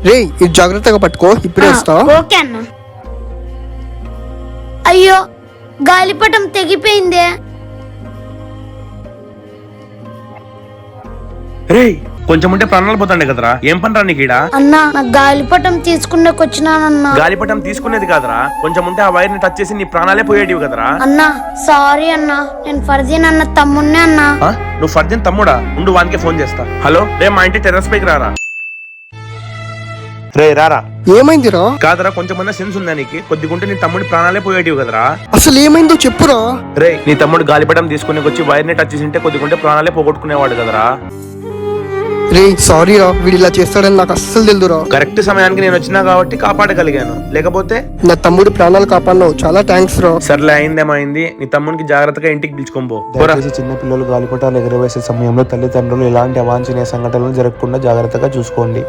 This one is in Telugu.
రే ఇది జాగ్రత్తగా పట్టుకో, ఇప్పుడే వస్తా. ఓకే అన్న. అయ్యో గాలిపటం తెగిపోయిందే. రే కొంచెం ఉంటే ప్రాణాలు పోతాండే కదరా, ఏం పని రా నీకు ఈడ? అన్నా నాకు గాలిపటం తీసుకున్నాకొచ్చినానన్నా. గాలిపటం తీసుకునేది కాదరా, కొంచెం ఉంటే ఆ వైర్ ని టచ్ చేసి నీ ప్రాణాలే పోయేటివి కదరా. అన్నా సారీ అన్నా, నేను ఫర్జీన్ అన్న తమ్మున్నే అన్నా. నువ్వు ఫర్జన్ తమ్ముడా? ఉండు వానికే ఫోన్ చేస్తా. హలో రే, మా ఇంటి టెర్రస్ పైకి రారా. రే రారా. ఏమైందిరా? కాదరా, కొంచెమన్నా సెన్స్ ఉందా నీకు? కొద్దిగుంటే నీ తమ్ముడి ప్రాణాలే పోయేటివి కదరా. అసలు ఏమైందో చెప్పురా. రే నీ తమ్ముడు గాలిపటం తీసుకుని వచ్చి వైర్ ని టచ్ చేసింటే కొద్దిగుంటే ప్రాణాలే పోగొట్టుకునేవాడు కదరా. రే సారీ రా, వీడు ఇలా చేస్తాడని నాకు అస్సలు తెలుదురా. కరెక్ట్ సమయానికి నేను వచ్చినా కాబట్టి కాపాడగలిగాను, లేకపోతే నా తమ్ముడి ప్రాణాలు కాపాడినావు, చాలా థ్యాంక్స్ రా. సర్లే అయిందేమైంది. నీ తమ్మునికి జాగ్రత్తగా ఇంటికి పిలుచుకోబో. చిన్న పిల్లలు గాలిపటాలు ఎగరవేసే సమయంలో తల్లిదండ్రులు ఎలాంటి అవాంఛనీయ సంఘటనలు జరగకుండా జాగ్రత్తగా చూసుకోండి.